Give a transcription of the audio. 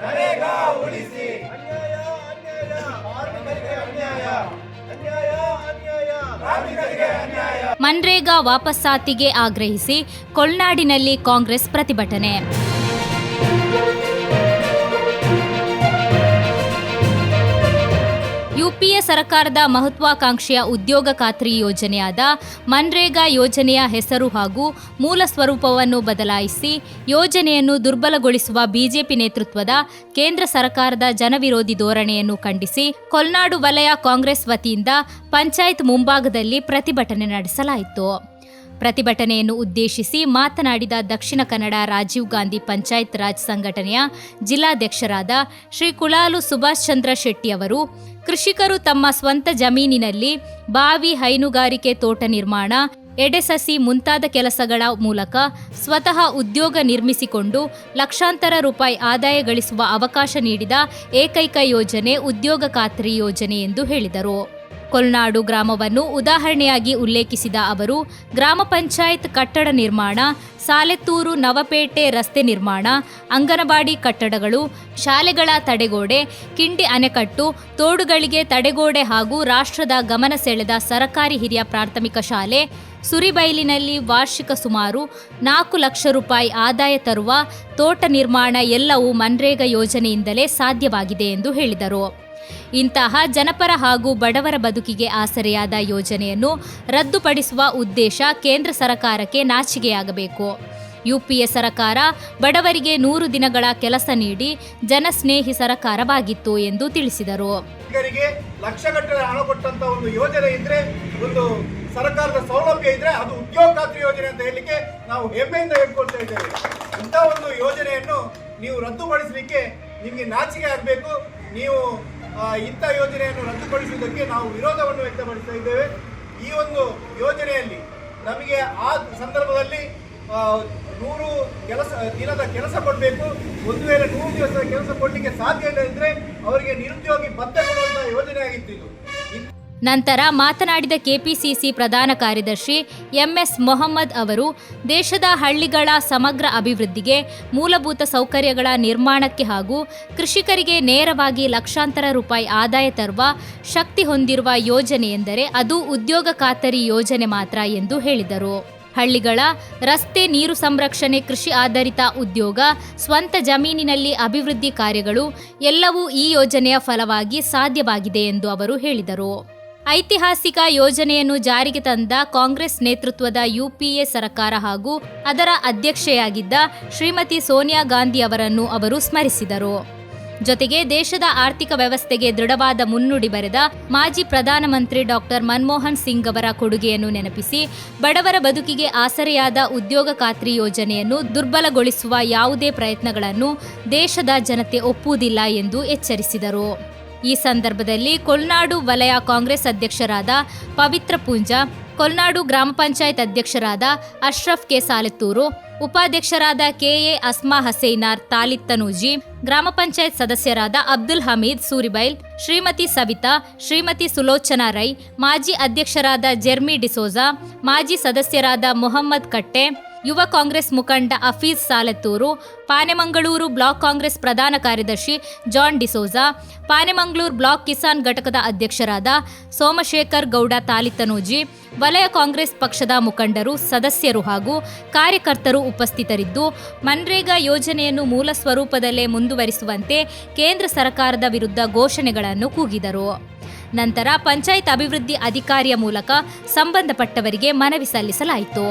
ನರೇಗಾ ಉಳಿಸಿ. ಅನ್ಯಾಯ ಅನ್ಯಾಯ ಕಾರ್ಮಿಕರಿಗೆ ಅನ್ಯಾಯ, ಅನ್ಯಾಯ ಅನ್ಯಾಯ ಕಾರ್ಮಿಕರಿಗೆ ಅನ್ಯಾಯ. ಮನ್ರೇಗಾ ವಾಪಸ್ಸಾತಿಗೆ ಆಗ್ರಹಿಸಿ ಕೊಲ್ನಾಡಿನಲ್ಲಿ ಕಾಂಗ್ರೆಸ್ ಪ್ರತಿಭಟನೆ. ಯುಪಿಎ ಸರ್ಕಾರದ ಮಹತ್ವಾಕಾಂಕ್ಷೆಯ ಉದ್ಯೋಗ ಖಾತ್ರಿ ಯೋಜನೆಯಾದ ಮನ್ರೇಗಾ ಯೋಜನೆಯ ಹೆಸರು ಹಾಗೂ ಮೂಲ ಸ್ವರೂಪವನ್ನು ಬದಲಾಯಿಸಿ ಯೋಜನೆಯನ್ನು ದುರ್ಬಲಗೊಳಿಸುವ ಬಿಜೆಪಿ ನೇತೃತ್ವದ ಕೇಂದ್ರ ಸರ್ಕಾರದ ಜನವಿರೋಧಿ ಧೋರಣೆಯನ್ನು ಖಂಡಿಸಿ ಕೊಲ್ನಾಡು ವಲಯ ಕಾಂಗ್ರೆಸ್ ವತಿಯಿಂದ ಪಂಚಾಯತ್ ಮುಂಭಾಗದಲ್ಲಿ ಪ್ರತಿಭಟನೆ ನಡೆಸಲಾಯಿತು. ಪ್ರತಿಭಟನೆಯನ್ನು ಉದ್ದೇಶಿಸಿ ಮಾತನಾಡಿದ ದಕ್ಷಿಣ ಕನ್ನಡ ರಾಜೀವ್ ಗಾಂಧಿ ಪಂಚಾಯತ್ ರಾಜ್ ಸಂಘಟನೆಯ ಜಿಲ್ಲಾಧ್ಯಕ್ಷರಾದ ಶ್ರೀ ಕುಲಾಲು ಸುಭಾಷ್ ಚಂದ್ರ ಶೆಟ್ಟಿ ಅವರು, ಕೃಷಿಕರು ತಮ್ಮ ಸ್ವಂತ ಜಮೀನಿನಲ್ಲಿ ಬಾವಿ, ಹೈನುಗಾರಿಕೆ, ತೋಟ ನಿರ್ಮಾಣ, ಎಡೆಸಸಿ ಮುಂತಾದ ಕೆಲಸಗಳ ಮೂಲಕ ಸ್ವತಃ ಉದ್ಯೋಗ ನಿರ್ಮಿಸಿಕೊಂಡು ಲಕ್ಷಾಂತರ ರೂಪಾಯಿ ಆದಾಯ ಗಳಿಸುವ ಅವಕಾಶ ನೀಡಿದ ಏಕೈಕ ಯೋಜನೆ ಉದ್ಯೋಗ ಖಾತ್ರಿ ಯೋಜನೆ ಎಂದು ಹೇಳಿದರು. ಕೊಲ್ನಾಡು ಗ್ರಾಮವನ್ನು ಉದಾಹರಣೆಯಾಗಿ ಉಲ್ಲೇಖಿಸಿದ ಅವರು, ಗ್ರಾಮ ಪಂಚಾಯತ್ ಕಟ್ಟಡ ನಿರ್ಮಾಣ, ಸಾಲೆತ್ತೂರು ನವಪೇಟೆ ರಸ್ತೆ ನಿರ್ಮಾಣ, ಅಂಗನವಾಡಿ ಕಟ್ಟಡಗಳು, ಶಾಲೆಗಳ ತಡೆಗೋಡೆ, ಕಿಂಡಿ ಅಣೆಕಟ್ಟು, ತೋಡುಗಳಿಗೆ ತಡೆಗೋಡೆ ಹಾಗೂ ರಾಷ್ಟ್ರದ ಗಮನ ಸೆಳೆದ ಸರಕಾರಿ ಹಿರಿಯ ಪ್ರಾಥಮಿಕ ಶಾಲೆ, ಸುರಿಬೈಲಿನಲ್ಲಿ ವಾರ್ಷಿಕ ಸುಮಾರು 4 ಲಕ್ಷ ರೂಪಾಯಿ ಆದಾಯ ತರುವ ತೋಟ ನಿರ್ಮಾಣ ಎಲ್ಲವೂ ಮನ್ರೇಗಾ ಯೋಜನೆಯಿಂದಲೇ ಸಾಧ್ಯವಾಗಿದೆ ಎಂದು ಹೇಳಿದರು. ಇಂತಹ ಜನಪರ ಹಾಗೂ ಬಡವರ ಬದುಕಿಗೆ ಆಸರೆಯಾದ ಯೋಜನೆಯನ್ನು ರದ್ದುಪಡಿಸುವ ಉದ್ದೇಶ ಕೇಂದ್ರ ಸರ್ಕಾರಕ್ಕೆ ನಾಚಿಕೆಯಾಗಬೇಕು. ಯುಪಿಎ ಸರ್ಕಾರ ಬಡವರಿಗೆ 100 ದಿನಗಳ ಕೆಲಸ ನೀಡಿ ಜನಸ್ನೇಹಿ ಸರ್ಕಾರವಾಗಿತ್ತು ಎಂದು ತಿಳಿಸಿದರು. ಲಕ್ಷಗಟ್ಟಲೆ ಹಣ ಕೊಟ್ಟಂತ ಒಂದು ಯೋಜನೆ ಇದ್ರೆ, ಒಂದು ಸರ್ಕಾರದ ಸೌಲಭ್ಯ ಇದ್ರೆ ಅದು ಉದ್ಯೋಗ ಖಾತ್ರಿ ಯೋಜನೆ ಅಂತ ಹೇಳಲಿಕ್ಕೆ ನಾವು ಹೆಮ್ಮೆಯಿಂದ ಹೇಳ್ಕೊಳ್ತಾ ಇದ್ದೇವೆ. ಇಂಥ ಒಂದು ಯೋಜನೆಯನ್ನು ನೀವು ರದ್ದುಪಡಿಸಲಿಕ್ಕೆ ನಿಮಗೆ ನಾಚಿಕೆ ಆಗಬೇಕು. ನೀವು ಇಂಥ ಯೋಜನೆಯನ್ನು ರದ್ದುಪಡಿಸುವುದಕ್ಕೆ ನಾವು ವಿರೋಧವನ್ನು ವ್ಯಕ್ತಪಡಿಸ್ತಾ ಇದ್ದೇವೆ. ಈ ಒಂದು ಯೋಜನೆಯಲ್ಲಿ ನಮಗೆ ಆ ಸಂದರ್ಭದಲ್ಲಿ 100 ದಿನದ ಕೆಲಸ ಕೊಡಬೇಕು. ಒಂದು ವೇಳೆ 100 ದಿವಸದ ಕೆಲಸ ಕೊಡಲಿಕ್ಕೆ ಸಾಧ್ಯ ಇಲ್ಲದಿದ್ದರೆ ಅವರಿಗೆ ನಿರುದ್ಯೋಗಿ ಭತ್ಯೆ ಕೊಡುವಂತಹ ಯೋಜನೆ ಆಗಿತ್ತು ಇದು. ನಂತರ ಮಾತನಾಡಿದ ಕೆಪಿಸಿಸಿ ಪ್ರಧಾನ ಕಾರ್ಯದರ್ಶಿ ಎಂಎಸ್ ಮೊಹಮ್ಮದ್ ಅವರು, ದೇಶದ ಹಳ್ಳಿಗಳ ಸಮಗ್ರ ಅಭಿವೃದ್ಧಿಗೆ, ಮೂಲಭೂತ ಸೌಕರ್ಯಗಳ ನಿರ್ಮಾಣಕ್ಕೆ ಹಾಗೂ ಕೃಷಿಕರಿಗೆ ನೇರವಾಗಿ ಲಕ್ಷಾಂತರ ರೂಪಾಯಿ ಆದಾಯ ತರುವ ಶಕ್ತಿ ಹೊಂದಿರುವ ಯೋಜನೆ ಎಂದರೆ ಅದು ಉದ್ಯೋಗ ಖಾತರಿ ಯೋಜನೆ ಮಾತ್ರ ಎಂದು ಹೇಳಿದರು. ಹಳ್ಳಿಗಳ ರಸ್ತೆ, ನೀರು ಸಂರಕ್ಷಣೆ, ಕೃಷಿ ಆಧಾರಿತ ಉದ್ಯೋಗ, ಸ್ವಂತ ಜಮೀನಿನಲ್ಲಿ ಅಭಿವೃದ್ಧಿ ಕಾರ್ಯಗಳು ಎಲ್ಲವೂ ಈ ಯೋಜನೆಯ ಫಲವಾಗಿ ಸಾಧ್ಯವಾಗಿದೆ ಎಂದು ಅವರು ಹೇಳಿದರು. ಐತಿಹಾಸಿಕ ಯೋಜನೆಯನ್ನು ಜಾರಿಗೆ ತಂದ ಕಾಂಗ್ರೆಸ್ ನೇತೃತ್ವದ ಯುಪಿಎ ಸರ್ಕಾರ ಹಾಗೂ ಅದರ ಅಧ್ಯಕ್ಷೆಯಾಗಿದ್ದ ಶ್ರೀಮತಿ ಸೋನಿಯಾ ಗಾಂಧಿ ಅವರನ್ನು ಅವರು ಸ್ಮರಿಸಿದರು. ಜೊತೆಗೆ ದೇಶದ ಆರ್ಥಿಕ ವ್ಯವಸ್ಥೆಗೆ ದೃಢವಾದ ಮುನ್ನುಡಿ ಬರೆದ ಮಾಜಿ ಪ್ರಧಾನಮಂತ್ರಿ ಡಾಕ್ಟರ್ ಮನಮೋಹನ್ ಸಿಂಗ್ ಅವರ ಕೊಡುಗೆಯನ್ನು ನೆನಪಿಸಿ, ಬಡವರ ಬದುಕಿಗೆ ಆಸರೆಯಾದ ಉದ್ಯೋಗ ಖಾತ್ರಿ ಯೋಜನೆಯನ್ನು ದುರ್ಬಲಗೊಳಿಸುವ ಯಾವುದೇ ಪ್ರಯತ್ನಗಳನ್ನು ದೇಶದ ಜನತೆ ಒಪ್ಪುವುದಿಲ್ಲ ಎಂದು ಎಚ್ಚರಿಸಿದರು. ಈ ಸಂದರ್ಭದಲ್ಲಿ ಕೊಲ್ನಾಡು ವಲಯ ಕಾಂಗ್ರೆಸ್ ಅಧ್ಯಕ್ಷರಾದ ಪವಿತ್ರ ಪೂಂಜಾ, ಕೊಲ್ನಾಡು ಗ್ರಾಮ ಪಂಚಾಯತ್ ಅಧ್ಯಕ್ಷರಾದ ಅಶ್ರಫ್ ಕೆ ಸಾಲೆತ್ತೂರು, ಉಪಾಧ್ಯಕ್ಷರಾದ ಕೆಎ ಅಸ್ಮಾ ಹಸೈನಾರ್ ತಾಲಿತ್ತನೂಜಿ, ಗ್ರಾಮ ಪಂಚಾಯತ್ ಸದಸ್ಯರಾದ ಅಬ್ದುಲ್ ಹಮೀದ್ ಸೂರಿಬೈಲ್, ಶ್ರೀಮತಿ ಸವಿತಾ, ಶ್ರೀಮತಿ ಸುಲೋಚನಾ ರೈ, ಮಾಜಿ ಅಧ್ಯಕ್ಷರಾದ ಜೆರ್ಮಿ ಡಿಸೋಜಾ, ಮಾಜಿ ಸದಸ್ಯರಾದ ಮೊಹಮ್ಮದ್ ಕಟ್ಟೆ, ಯುವ ಕಾಂಗ್ರೆಸ್ ಮುಖಂಡ ಅಫೀಜ್ ಸಾಲೆತ್ತೂರು, ಪಾನೆಮಂಗಳೂರು ಬ್ಲಾಕ್ ಕಾಂಗ್ರೆಸ್ ಪ್ರಧಾನ ಕಾರ್ಯದರ್ಶಿ ಜಾನ್ ಡಿಸೋಜಾ, ಪಾನೆಮಂಗಳೂರು ಬ್ಲಾಕ್ ಕಿಸಾನ್ ಘಟಕದ ಅಧ್ಯಕ್ಷರಾದ ಸೋಮಶೇಖರ್ ಗೌಡ ತಾಲಿತ್ತನೂಜಿ, ವಲಯ ಕಾಂಗ್ರೆಸ್ ಪಕ್ಷದ ಮುಖಂಡರು, ಸದಸ್ಯರು ಹಾಗೂ ಕಾರ್ಯಕರ್ತರು ಉಪಸ್ಥಿತರಿದ್ದು, ಮನ್ರೇಗಾ ಯೋಜನೆಯನ್ನು ಮೂಲ ಸ್ವರೂಪದಲ್ಲೇ ಮುಂದುವರಿಸುವಂತೆ ಕೇಂದ್ರ ಸರ್ಕಾರದ ವಿರುದ್ಧ ಘೋಷಣೆಗಳನ್ನು ಕೂಗಿದರು. ನಂತರ ಪಂಚಾಯತ್ ಅಭಿವೃದ್ಧಿ ಅಧಿಕಾರಿಯ ಮೂಲಕ ಸಂಬಂಧಪಟ್ಟವರಿಗೆ ಮನವಿ ಸಲ್ಲಿಸಲಾಯಿತು.